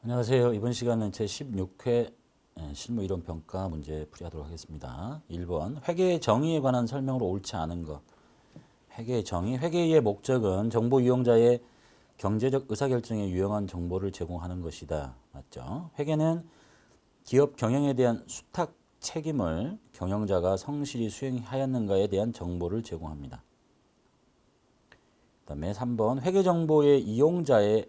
안녕하세요. 이번 시간은 제16회 실무 이론 평가 문제 풀이하도록 하겠습니다. 1번 회계의 정의에 관한 설명으로 옳지 않은 것. 회계의 정의. 회계의 목적은 정보 이용자의 경제적 의사결정에 유용한 정보를 제공하는 것이다. 맞죠? 회계는 기업 경영에 대한 수탁 책임을 경영자가 성실히 수행하였는가에 대한 정보를 제공합니다. 그 다음에 3번 회계정보의 이용자의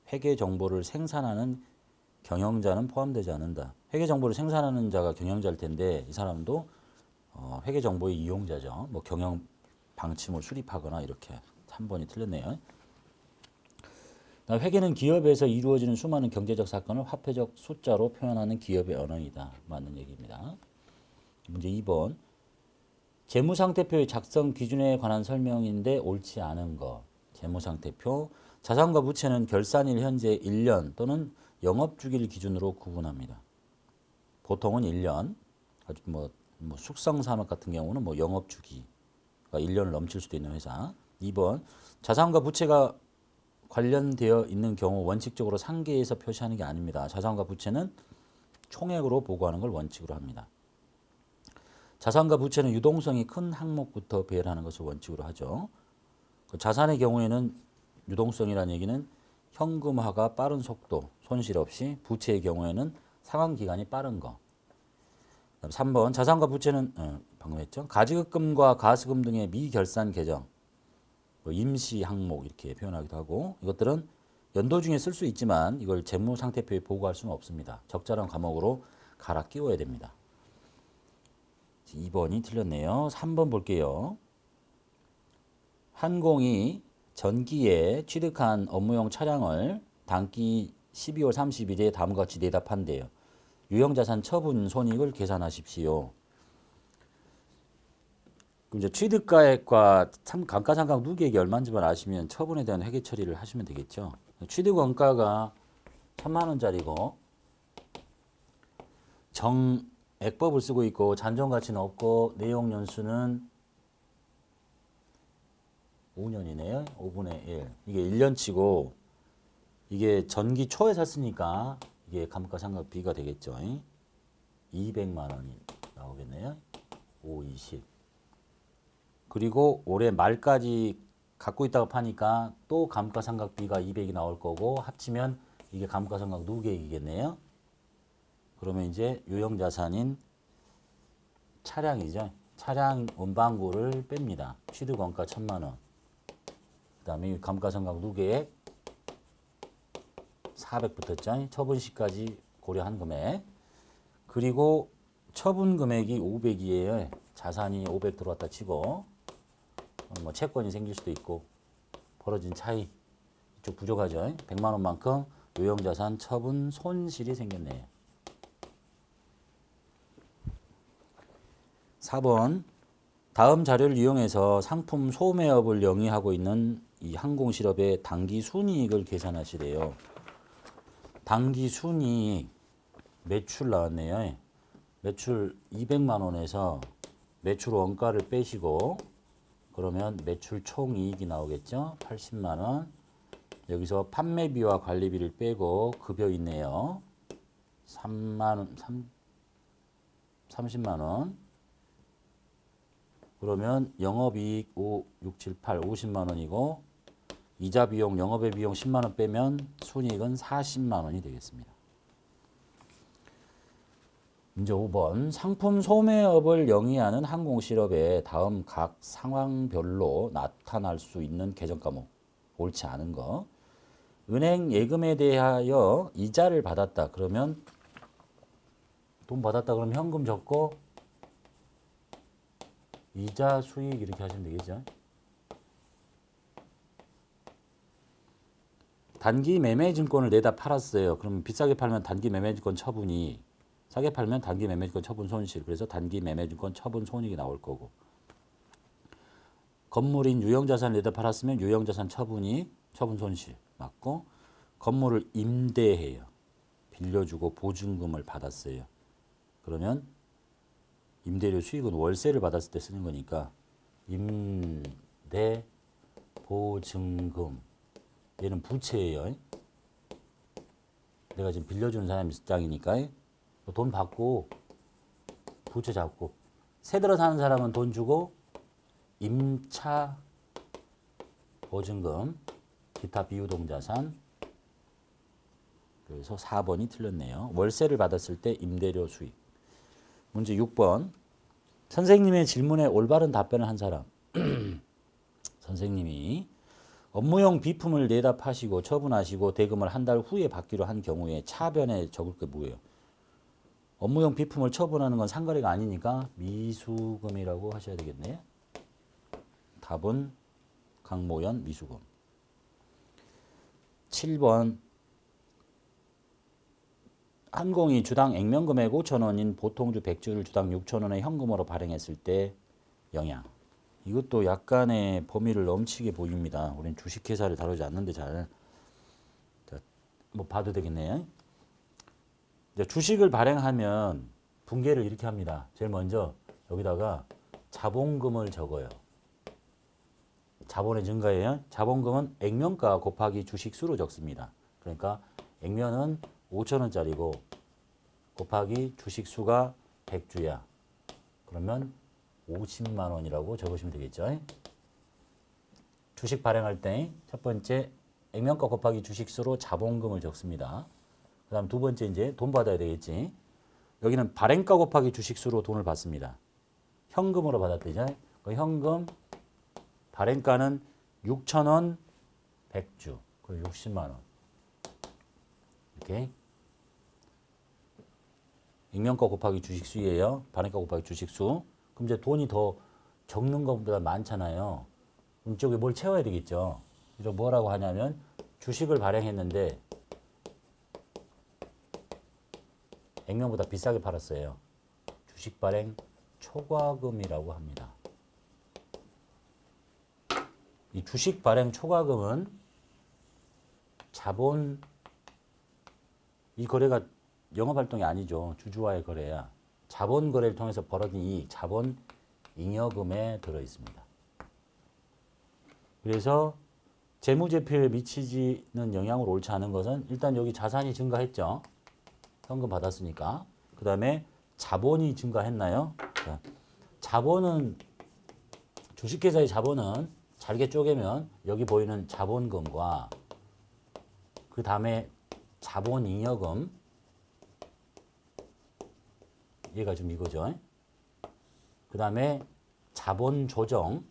회계정보를 생산하는 경영자는 포함되지 않는다. 회계정보를 생산하는 자가 경영자일 텐데 이 사람도 회계정보의 이용자죠. 뭐 경영 방침을 수립하거나 이렇게 3번이 틀렸네요. 회계는 기업에서 이루어지는 수많은 경제적 사건을 화폐적 숫자로 표현하는 기업의 언어이다. 맞는 얘기입니다. 문제 2번 재무상태표의 작성 기준에 관한 설명인데 옳지 않은 것. 재무상태표. 자산과 부채는 결산일 현재 1년 또는 영업주기를 기준으로 구분합니다. 보통은 1년. 아주 뭐 숙성산업 같은 경우는 뭐 영업주기가 1년을 넘칠 수도 있는 회사. 2번 자산과 부채가 관련되어 있는 경우 원칙적으로 상계에서 표시하는 게 아닙니다. 자산과 부채는 총액으로 보고하는 걸 원칙으로 합니다. 자산과 부채는 유동성이 큰 항목부터 배열하는 것을 원칙으로 하죠. 자산의 경우에는 유동성이라는 얘기는 현금화가 빠른 속도, 손실 없이, 부채의 경우에는 상환기간이 빠른 거. 3번 자산과 부채는 방금 했죠. 가지급금과 가수금 등의 미결산 계정, 임시 항목 이렇게 표현하기도 하고 이것들은 연도 중에 쓸 수 있지만 이걸 재무상태표에 보고할 수는 없습니다. 적절한 과목으로 갈아 끼워야 됩니다. 2번이 틀렸네요. 3번 볼게요. 한공이 전기에 취득한 업무용 차량을 단기 12월 30일에 다음과 같이 내답한대요. 유형자산 처분 손익을 계산하십시오. 이제 취득가액과 감가상각 누계액이 얼마인지만 아시면 처분에 대한 회계 처리를 하시면 되겠죠. 취득원가가 3만 원짜리고 정액법을 쓰고 있고 잔존가치는 없고 내용연수는 5년이네요. 5분의 1. 이게 1년치고 이게 전기 초에 샀으니까 이게 감가상각비가 되겠죠. 200만 원이 나오겠네요. 5, 20. 그리고 올해 말까지 갖고 있다가 파니까 또 감가상각비가 200이 나올 거고 합치면 이게 감가상각 누계액이겠네요. 그러면 이제 유형자산인 차량이죠. 차량 원방구를 뺍니다. 취득원가 1,000만 원. 그 다음에 감가상각 누계액 400 붙었죠. 처분 시까지 고려한 금액. 그리고 처분 금액이 500이에요. 자산이 500 들어왔다 치고 뭐 채권이 생길 수도 있고 벌어진 차이 좀 부족하죠. 100만 원만큼 유형자산 처분 손실이 생겼네요. 4번 다음 자료를 이용해서 상품 소매업을 영위하고 있는 이 항공실업의 단기 순이익을 계산하시래요. 단기 순이익 매출 나왔네요. 매출 200만 원에서 매출 원가를 빼시고 그러면 매출 총이익이 나오겠죠. 80만 원. 여기서 판매비와 관리비를 빼고 급여 있네요. 30만 원. 그러면 영업이익 5, 6, 7, 8, 50만 원이고 이자 비용, 영업의 비용 10만 원 빼면 순이익은 40만 원이 되겠습니다. 문제 5번 상품 소매업을 영위하는 항공실업에 다음 각 상황별로 나타날 수 있는 계정 과목 옳지 않은 거. 은행 예금에 대하여 이자를 받았다. 그러면 돈 받았다 그러면 현금 적고 이자 수익 이렇게 하시면 되겠죠. 단기 매매증권을 내다 팔았어요. 그러면 비싸게 팔면 단기 매매증권 처분이 싸게 팔면 단기 매매증권 처분 손실. 그래서 단기 매매증권 처분 손익이 나올 거고. 건물인 유형자산을 내다 팔았으면 유형자산 처분이 처분 손실 맞고 건물을 임대해요. 빌려주고 보증금을 받았어요. 그러면 임대료 수익은 월세를 받았을 때 쓰는 거니까 임대 보증금 얘는 부채예요. 내가 지금 빌려주는 사람이 입장이니까 돈 받고 부채 잡고 새 들어 사는 사람은 돈 주고 임차 보증금 기타 비유동자산 그래서 4번이 틀렸네요. 월세를 받았을 때 임대료 수익. 문제 6번 선생님의 질문에 올바른 답변을 한 사람. 선생님이 업무용 비품을 내다 파시고 처분하시고 대금을 한 달 후에 받기로 한 경우에 차변에 적을 게 뭐예요? 업무용 비품을 처분하는 건 상거래가 아니니까 미수금이라고 하셔야 되겠네요. 답은 강모연 미수금. 7번 한공이 주당 액면금액 5,000원인 보통주 100주를 주당 6,000원의 현금으로 발행했을 때 영향. 이것도 약간의 범위를 넘치게 보입니다. 우리는 주식회사를 다루지 않는데 잘 뭐 봐도 되겠네요. 이제 주식을 발행하면 분계를 이렇게 합니다. 제일 먼저 여기다가 자본금을 적어요. 자본의 증가예요. 자본금은 액면가 곱하기 주식수로 적습니다. 그러니까 액면은 5,000원짜리고 곱하기 주식수가 100주야. 그러면 50만 원이라고 적으시면 되겠죠. 주식 발행할 때 첫 번째 액면가 곱하기 주식수로 자본금을 적습니다. 그 다음 두 번째 이제 돈 받아야 되겠지. 여기는 발행가 곱하기 주식수로 돈을 받습니다. 현금으로 받았대죠. 그 현금 발행가는 6,000원 100주. 그럼 60만 원. 이렇게 액면가 곱하기 주식수예요. 발행가 곱하기 주식수. 그럼 이제 돈이 더 적는 것보다 많잖아요. 그럼 이쪽에 뭘 채워야 되겠죠. 그래서 뭐라고 하냐면 주식을 발행했는데 액면보다 비싸게 팔았어요. 주식 발행 초과금이라고 합니다. 이 주식 발행 초과금은 자본, 이 거래가 영업활동이 아니죠. 주주와의 거래야. 자본 거래를 통해서 벌어진 이익, 자본 잉여금에 들어있습니다. 그래서 재무제표에 미치지는 영향으로 옳지 않은 것은 일단 여기 자산이 증가했죠. 현금 받았으니까. 그 다음에 자본이 증가했나요? 자, 자본은 주식회사의 자본은 잘게 쪼개면 여기 보이는 자본금과 그 다음에 자본잉여금 얘가 좀 이거죠. 그 다음에 자본조정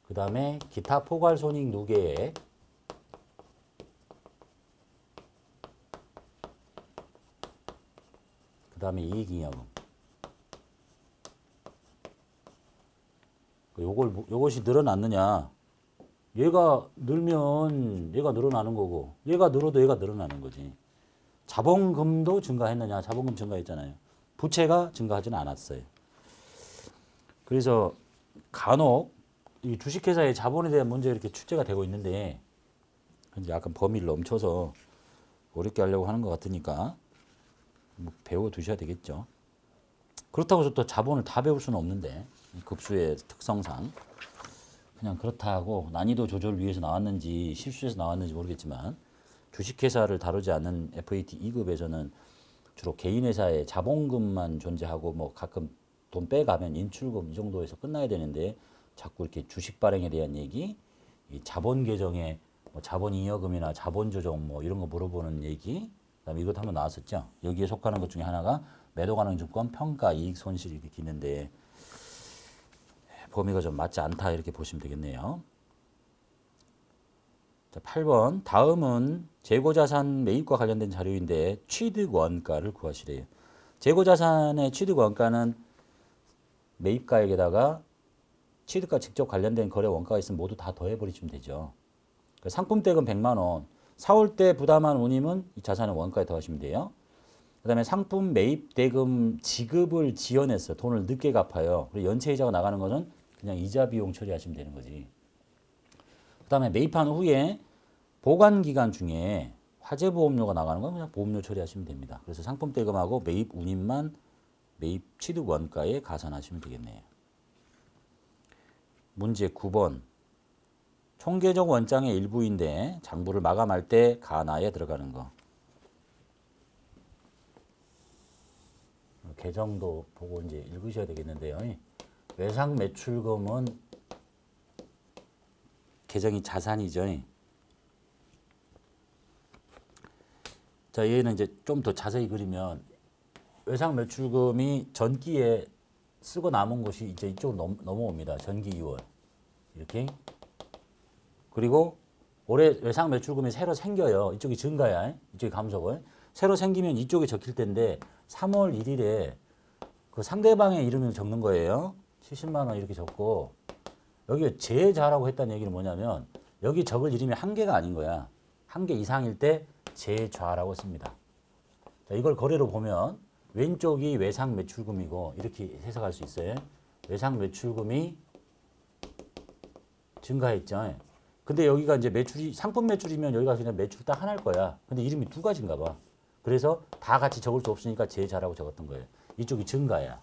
그 다음에 기타 포괄손익 누계액 그 다음에 이익잉여금 요것이 늘어났느냐 얘가 늘면 얘가 늘어나는 거고 얘가 늘어도 얘가 늘어나는 거지. 자본금도 증가했느냐 자본금 증가했잖아요. 부채가 증가하지는 않았어요. 그래서 간혹 이 주식회사의 자본에 대한 문제가 이렇게 출제가 되고 있는데 이제 약간 범위를 넘쳐서 어렵게 하려고 하는 것 같으니까 뭐 배워두셔야 되겠죠. 그렇다고 해서 또 자본을 다 배울 수는 없는데 급수의 특성상 그냥 그렇다고 난이도 조절을 위해서 나왔는지 실수해서 나왔는지 모르겠지만 주식회사를 다루지 않는 FAT 2급에서는 주로 개인회사의 자본금만 존재하고 뭐 가끔 돈 빼가면 인출금 이 정도에서 끝나야 되는데 자꾸 이렇게 주식 발행에 대한 얘기, 이 자본 계정에 뭐 자본잉여금이나 자본조정 뭐 이런 거 물어보는 얘기, 그다음에 이것도 한번 나왔었죠. 여기에 속하는 것 중에 하나가 매도 가능 증권 평가 이익 손실 이렇게 있는데 범위가 좀 맞지 않다 이렇게 보시면 되겠네요. 자, 8번 다음은 재고자산 매입과 관련된 자료인데 취득 원가를 구하시래요. 재고자산의 취득 원가는 매입가액에다가 취득과 직접 관련된 거래 원가가 있으면 모두 다 더해버리시면 되죠. 상품대금 100만 원, 사올 때 부담한 운임은 이 자산의 원가에 더하시면 돼요. 그 다음에 상품 매입 대금 지급을 지연했어요. 돈을 늦게 갚아요. 그리고 연체이자가 나가는 것은 그냥 이자 비용 처리하시면 되는 거지. 그 다음에 매입한 후에 보관기간 중에 화재보험료가 나가는 건 그냥 보험료 처리하시면 됩니다. 그래서 상품 대금하고 매입 운임만 매입 취득 원가에 가산하시면 되겠네요. 문제 9번. 총계적 원장의 일부인데 장부를 마감할 때 가나에 들어가는 거. 계정도 보고 이제 읽으셔야 되겠는데요. 외상 매출금은 계정이 자산이죠. 자, 얘는 이제 좀 더 자세히 그리면 외상 매출금이 전기에 쓰고 남은 것이 이제 이쪽으로 넘어옵니다. 전기 2월 이렇게. 그리고 올해 외상 매출금이 새로 생겨요. 이쪽이 증가야. 이쪽이 감소고. 새로 생기면 이쪽에 적힐 텐데 3월 1일에 그 상대방의 이름을 적는 거예요. 70만 원 이렇게 적고 여기 제자라고 했다는 얘기는 뭐냐면 여기 적을 이름이 한 개가 아닌 거야. 한 개 이상일 때 제좌라고 씁니다. 자, 이걸 거래로 보면 왼쪽이 외상 매출금이고 이렇게 해석할 수 있어요. 외상 매출금이 증가했죠. 근데 여기가 이제 매출이 상품 매출이면 여기가 그냥 매출 딱 하나일 거야. 근데 이름이 두 가지인가 봐. 그래서 다 같이 적을 수 없으니까 제자라고 적었던 거예요. 이쪽이 증가야.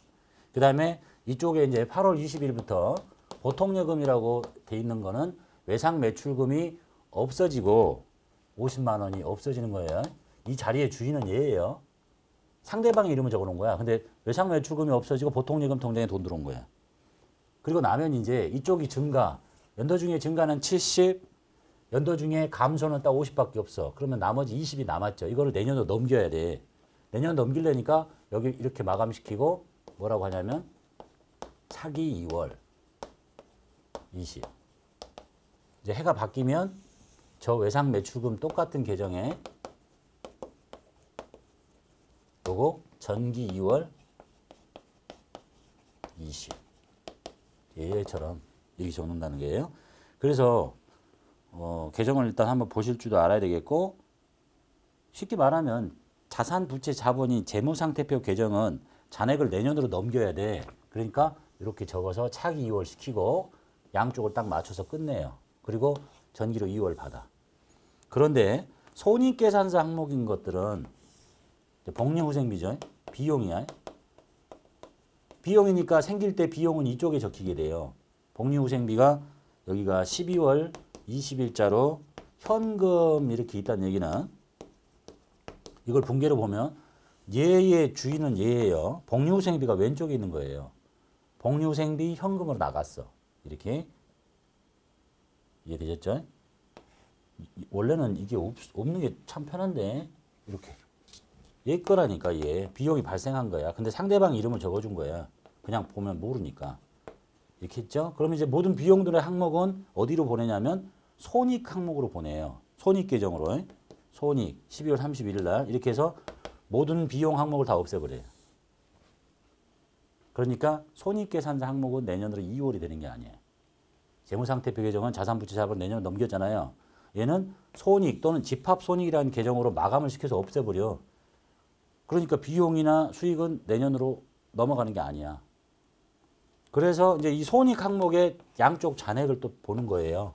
그 다음에 이쪽에 이제 8월 20일부터 보통예금이라고 돼 있는 거는 외상 매출금이 없어지고 50만 원이 없어지는 거예요. 이 자리의 주인은 얘예요. 상대방의 이름을 적어 놓은 거야. 근데 외상 매출금이 없어지고 보통예금 통장에 돈 들어온 거야. 그리고 나면 이제 이쪽이 증가. 연도 중에 증가는 70, 연도 중에 감소는 딱 50밖에 없어. 그러면 나머지 20이 남았죠. 이거를 내년도 넘겨야 돼. 내년 넘기려니까 여기 이렇게 마감시키고 뭐라고 하냐면 차기 2월 20. 이제 해가 바뀌면 저 외상 매출금 똑같은 계정에 요거 전기 2월 20. 얘처럼 이렇게 적는다는 거예요. 그래서 계정을 일단 한번 보실 줄도 알아야 되겠고 쉽게 말하면 자산, 부채, 자본이 재무상태표 계정은 잔액을 내년으로 넘겨야 돼. 그러니까 이렇게 적어서 차기 2월 시키고 양쪽을 딱 맞춰서 끝내요. 그리고 전기료 2월 받아. 그런데 손익계산서 항목인 것들은 복리후생비죠. 비용이야. 비용이니까 생길 때 비용은 이쪽에 적히게 돼요. 복리후생비가 여기가 12월 20일자로 현금 이렇게 있다는 얘기는 이걸 분계로 보면 얘의 주인은 얘예요. 복리후생비가 왼쪽에 있는 거예요. 복리후생비 현금으로 나갔어. 이렇게 이해되셨죠? 원래는 이게 없는 게 참 편한데 이렇게 얘 거라니까 얘 비용이 발생한 거야. 근데 상대방 이름을 적어준 거야. 그냥 보면 모르니까. 이렇게 했죠? 그럼 이제 모든 비용들의 항목은 어디로 보내냐면 손익 항목으로 보내요. 손익 계정으로. 손익 12월 31일 날 이렇게 해서 모든 비용 항목을 다 없애버려요. 그러니까 손익계산서 항목은 내년으로 2월이 되는 게 아니에요. 재무상태표 계정은 자산부채 자본 내년으로 넘겼잖아요. 얘는 손익 또는 집합손익이라는 계정으로 마감을 시켜서 없애버려. 그러니까 비용이나 수익은 내년으로 넘어가는 게 아니야. 그래서 이제 이 손익 항목의 양쪽 잔액을 또 보는 거예요.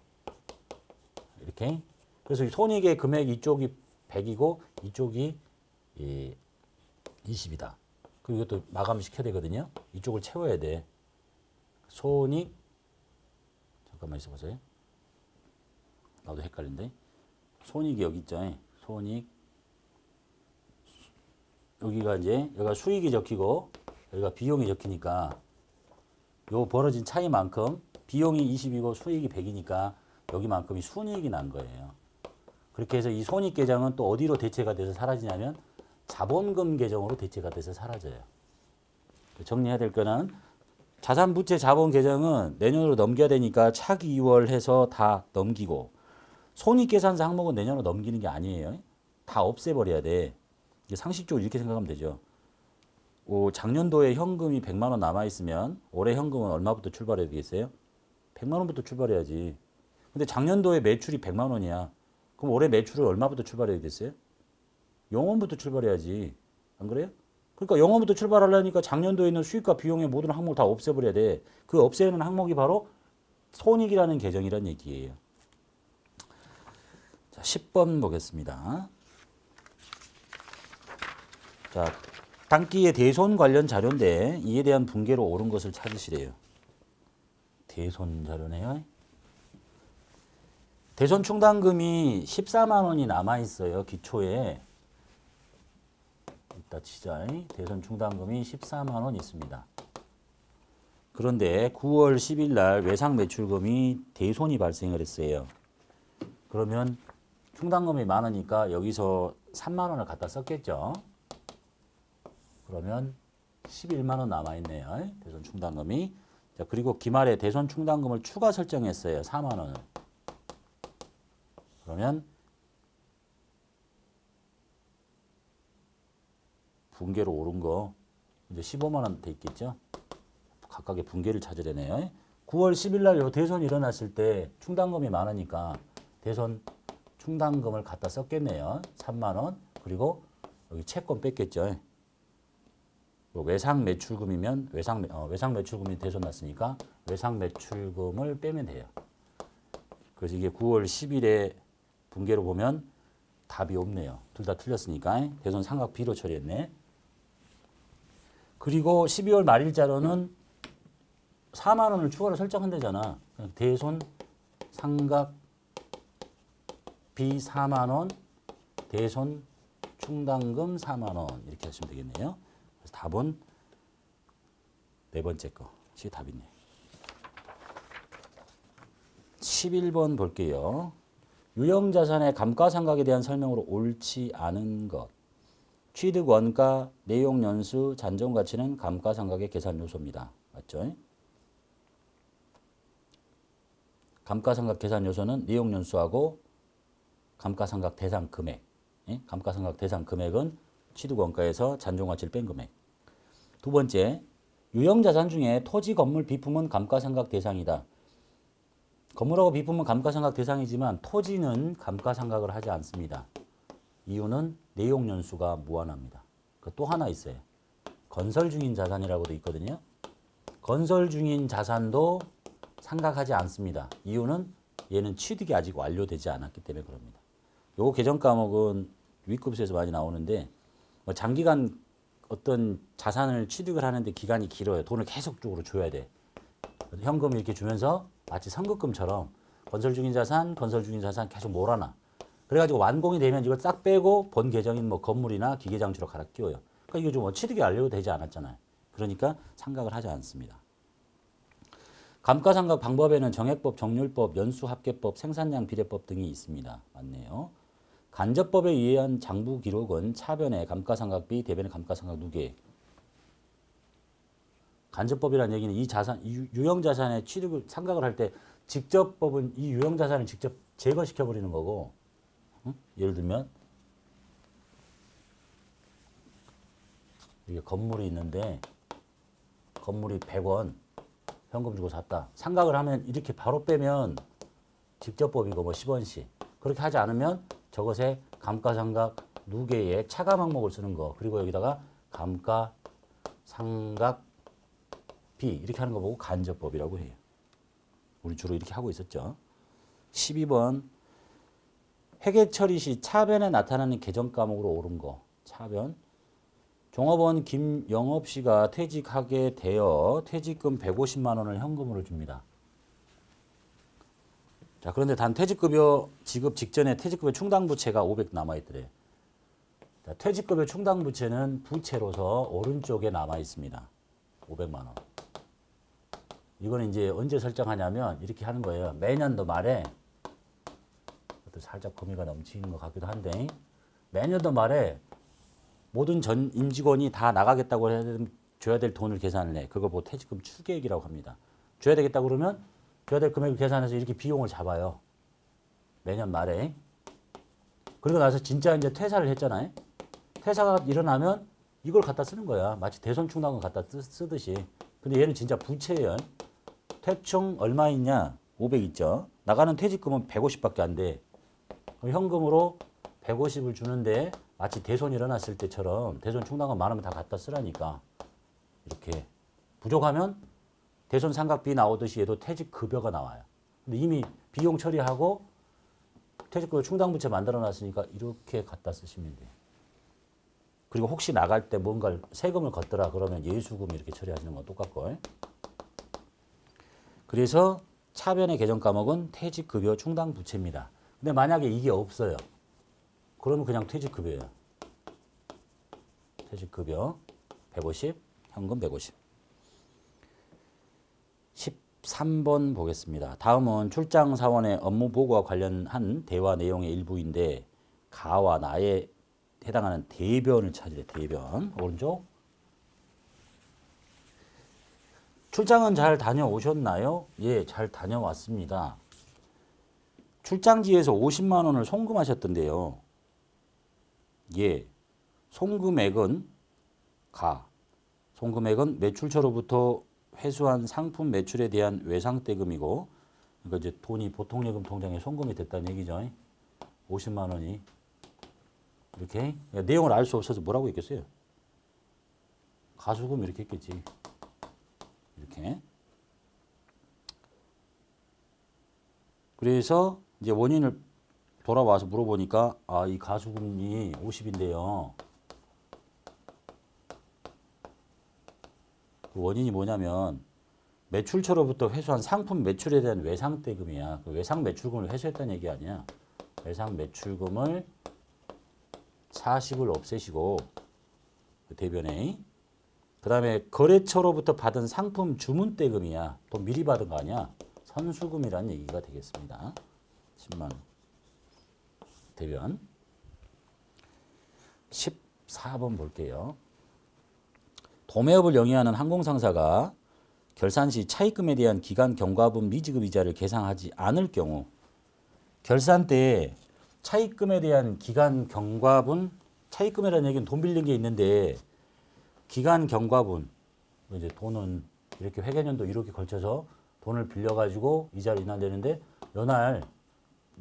이렇게. 그래서 이 손익의 금액 이쪽이 100이고 이쪽이 20이다. 그리고 이것도 마감을 시켜야 되거든요. 이쪽을 채워야 돼. 손익 잠깐만 있어 보세요. 나도 헷갈린데. 손익이 여기 있죠. 손익 여기가 이제 여기가 수익이 적히고 여기가 비용이 적히니까 요 벌어진 차이만큼 비용이 20이고 수익이 100이니까 여기만큼이 순이익이 난 거예요. 그렇게 해서 이 손익 계정은 또 어디로 대체가 돼서 사라지냐면 자본금 계정으로 대체가 돼서 사라져요. 정리해야 될 거는 자산, 부채, 자본 계정은 내년으로 넘겨야 되니까 차기 2월 해서 다 넘기고 손익계산서 항목은 내년으로 넘기는 게 아니에요. 다 없애버려야 돼. 이게 상식적으로 이렇게 생각하면 되죠. 작년도에 현금이 100만 원 남아있으면 올해 현금은 얼마부터 출발해야 되겠어요? 100만 원부터 출발해야지. 근데 작년도에 매출이 100만 원이야. 그럼 올해 매출을 얼마부터 출발해야 되겠어요? 0원부터 출발해야지. 안 그래요? 그러니까 0원부터 출발하려니까 작년도에 있는 수익과 비용의 모든 항목을 다 없애버려야 돼. 그 없애는 항목이 바로 손익이라는 계정이라는 얘기예요. 자, 10번 보겠습니다. 자, 단기의 대손 관련 자료인데 이에 대한 분계로 옳은 것을 찾으시래요. 대손 자료네요. 대손 충당금이 14만 원이 남아 있어요. 기초에. 이따 치자. 대손 충당금이 14만 원 있습니다. 그런데 9월 10일 날 외상 매출금이 대손이 발생을 했어요. 그러면 충당금이 많으니까 여기서 3만 원을 갖다 썼겠죠. 그러면 11만 원 남아 있네요. 대손 충당금이. 자, 그리고 기말에 대손 충당금을 추가 설정했어요. 4만 원을. 그러면 분계로 오른 거 이제 15만 원 돼 있겠죠. 각각의 분계를 찾으려네요. 9월 10일 날 요 대손이 일어났을 때 충당금이 많으니까 대손 충당금을 갖다 썼겠네요. 3만 원. 그리고 여기 채권 뺐겠죠. 외상 매출금이면 외상 매출금이 대손 났으니까 외상 매출금을 빼면 돼요. 그래서 이게 9월 10일에 분계로 보면 답이 없네요. 둘 다 틀렸으니까 대손 삼각 B로 처리했네. 그리고 12월 말일자로는 4만 원을 추가로 설정한다잖아. 대손 삼각 B 4만 원, 대손 충당금 4만 원 이렇게 하시면 되겠네요. 그래서 답은 네 번째 것이 답이네요. 11번 볼게요. 유형자산의 감가상각에 대한 설명으로 옳지 않은 것. 취득 원가, 내용 연수, 잔존 가치는 감가상각의 계산 요소입니다. 맞죠? 감가상각 계산 요소는 내용 연수하고 감가상각 대상 금액. 감가상각 대상 금액은 취득 원가에서 잔존 가치를 뺀 금액. 두 번째, 유형자산 중에 토지, 건물, 비품은 감가상각 대상이다. 건물하고 비품은 감가상각 대상이지만 토지는 감가상각을 하지 않습니다. 이유는 내용 연수가 무한합니다. 또 하나 있어요. 건설 중인 자산이라고도 있거든요. 건설 중인 자산도 상각하지 않습니다. 이유는 얘는 취득이 아직 완료되지 않았기 때문에 그럽니다. 요 개정 과목은 윗급수에서 많이 나오는데 장기간 어떤 자산을 취득을 하는데 기간이 길어요. 돈을 계속적으로 줘야 돼. 현금을 이렇게 주면서 마치 선급금처럼 건설 중인 자산 계속 몰아놔. 그래가지고 완공이 되면 이걸 싹 빼고 본 계정인 뭐 건물이나 기계장치로 갈아 끼워요. 그러니까 이게 좀 취득이 완료되지 않았잖아요. 그러니까 상각을 하지 않습니다. 감가상각 방법에는 정액법, 정률법, 연수합계법, 생산량 비례법 등이 있습니다. 맞네요. 간접법에 의한 장부 기록은 차변의 감가상각비, 대변의 감가상각 누계. 간접법이라는 얘기는 이 자산, 유형자산의 취득을 상각을 할 때 직접법은 이 유형자산을 직접 제거시켜버리는 거고, 예를 들면 이게 건물이 있는데 건물이 100원 현금 주고 샀다. 상각을 하면 이렇게 바로 빼면 직접법이고 뭐 10원씩. 그렇게 하지 않으면 저것에 감가상각 누계에 차감 항목을 쓰는 거. 그리고 여기다가 감가상각 비 이렇게 하는 거 보고 간접법이라고 해요. 우리 주로 이렇게 하고 있었죠. 12번 회계 처리 시 차변에 나타나는 계정 과목으로 옳은 거. 차변. 종업원 김영업 씨가 퇴직하게 되어 퇴직금 150만 원을 현금으로 줍니다. 자, 그런데 단 퇴직급여 지급 직전에 퇴직급여 충당부채가 500 남아있더래. 자, 퇴직급여 충당부채는 부채로서 오른쪽에 남아 있습니다. 500만 원. 이거는 이제 언제 설정하냐면 이렇게 하는 거예요. 매년도 말에 살짝 범위가 넘치는 것 같기도 한데 매년도 말에 모든 전 임직원이 다 나가겠다고 줘야 될 돈을 계산을 해. 그걸 보고 퇴직금 추계액이라고 합니다. 줘야 되겠다 그러면 줘야 될 금액을 계산해서 이렇게 비용을 잡아요. 매년 말에. 그리고 나서 진짜 이제 퇴사를 했잖아요. 퇴사가 일어나면 이걸 갖다 쓰는 거야. 마치 대손 충당금 갖다 쓰듯이. 근데 얘는 진짜 부채예요. 퇴충 얼마 있냐? 500 있죠. 나가는 퇴직금은 150밖에 안 돼. 현금으로 150을 주는데 마치 대손이 일어났을 때처럼 대손 충당금 많으면 다 갖다 쓰라니까. 이렇게 부족하면 대손 상각비 나오듯이 얘도 퇴직급여가 나와요. 근데 이미 비용 처리하고 퇴직급여 충당부채 만들어 놨으니까 이렇게 갖다 쓰시면 돼요. 그리고 혹시 나갈 때 뭔가 세금을 걷더라 그러면 예수금 이렇게 처리하시는 건 똑같고. 그래서 차변의 계정 과목은 퇴직급여 충당부채입니다. 근데 만약에 이게 없어요. 그러면 그냥 퇴직급여예요. 퇴직급여 150, 현금 150. 13번 보겠습니다. 다음은 출장사원의 업무 보고와 관련한 대화 내용의 일부인데 가와 나에 해당하는 대변을 찾으래. 대변. 오른쪽. 출장은 잘 다녀오셨나요? 예, 잘 다녀왔습니다. 출장지에서 50만 원을 송금하셨던데요. 예, 송금액은 가. 송금액은 매출처로부터 회수한 상품 매출에 대한 외상대금이고, 그러니까 이제 돈이 보통예금 통장에 송금이 됐다는 얘기죠. 50만 원이. 이렇게. 내용을 알 수 없어서 뭐라고 했겠어요? 가수금 이렇게 했겠지. 이렇게. 그래서 이제 원인을 돌아와서 물어보니까 아, 이 가수금이 50인데요. 그 원인이 뭐냐면 매출처로부터 회수한 상품 매출에 대한 외상대금이야. 그 외상 매출금을 회수했다는 얘기 아니야. 외상 매출금을 40을 없애시고 그 대변에 그 다음에 거래처로부터 받은 상품 주문대금이야. 돈 미리 받은 거 아니야. 선수금이라는 얘기가 되겠습니다. 10만 원. 대변. 14번 볼게요. 도매업을 영위하는 항공상사가 결산 시 차입금에 대한 기간 경과분 미지급 이자를 계상하지 않을 경우 결산 때 차입금에 대한 기간 경과분, 차입금이라는 얘기는 돈 빌린 게 있는데 기간 경과분, 이제 돈은 이렇게 회계년도 이렇게 걸쳐서 돈을 빌려가지고 이자를 인하되는데 연할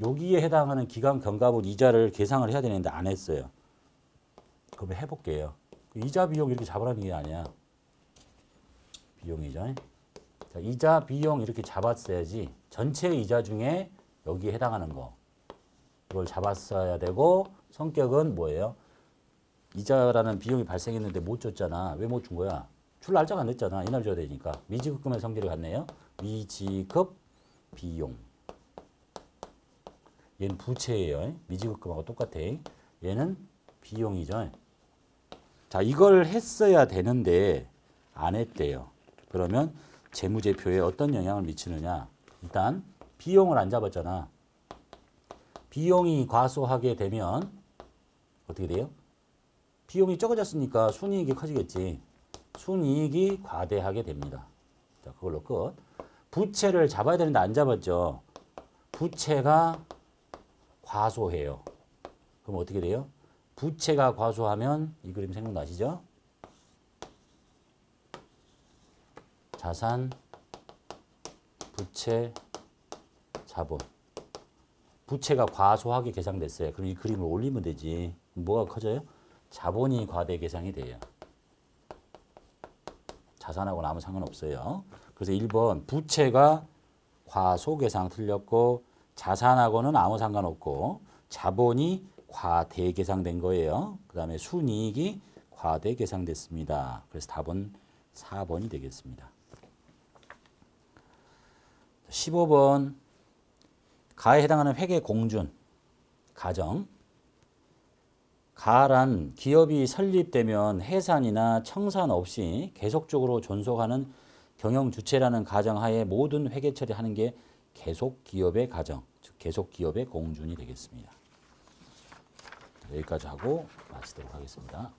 여기에 해당하는 기간 경과분 이자를 계상을 해야 되는데 안 했어요. 그럼 해볼게요. 이자 비용 이렇게 잡으라는 게 아니야. 비용이죠. 자, 이자 비용 이렇게 잡았어야지. 전체 이자 중에 여기에 해당하는 거. 이걸 잡았어야 되고 성격은 뭐예요? 이자라는 비용이 발생했는데 못 줬잖아. 왜 못 준 거야? 줄 날짜가 안 됐잖아. 이날 줘야 되니까. 미지급금의 성질이 같네요. 미지급 비용. 얘는 부채예요. 미지급금하고 똑같아. 얘는 비용이죠. 자, 이걸 했어야 되는데 안 했대요. 그러면 재무제표에 어떤 영향을 미치느냐? 일단 비용을 안 잡았잖아. 비용이 과소하게 되면 어떻게 돼요? 비용이 적어졌으니까 순이익이 커지겠지. 순이익이 과대하게 됩니다. 자, 그걸로 끝. 부채를 잡아야 되는데 안 잡았죠. 부채가 과소해요. 그럼 어떻게 돼요? 부채가 과소하면 이 그림 생각나시죠? 자산, 부채, 자본. 부채가 과소하게 계상됐어요. 그럼 이 그림을 올리면 되지. 뭐가 커져요? 자본이 과대 계상이 돼요. 자산하고는 아무 상관없어요. 그래서 1번 부채가 과소계상 틀렸고 자산하고는 아무 상관없고 자본이 과대계상된 거예요. 그 다음에 순이익이 과대계상됐습니다. 그래서 답은 4번이 되겠습니다. 15번 가에 해당하는 회계 공준 가정. 가란 기업이 설립되면 해산이나 청산 없이 계속적으로 존속하는 경영 주체라는 가정하에 모든 회계 처리하는 게 계속 기업의 가정, 즉 계속 기업의 공준이 되겠습니다. 여기까지 하고 마치도록 하겠습니다.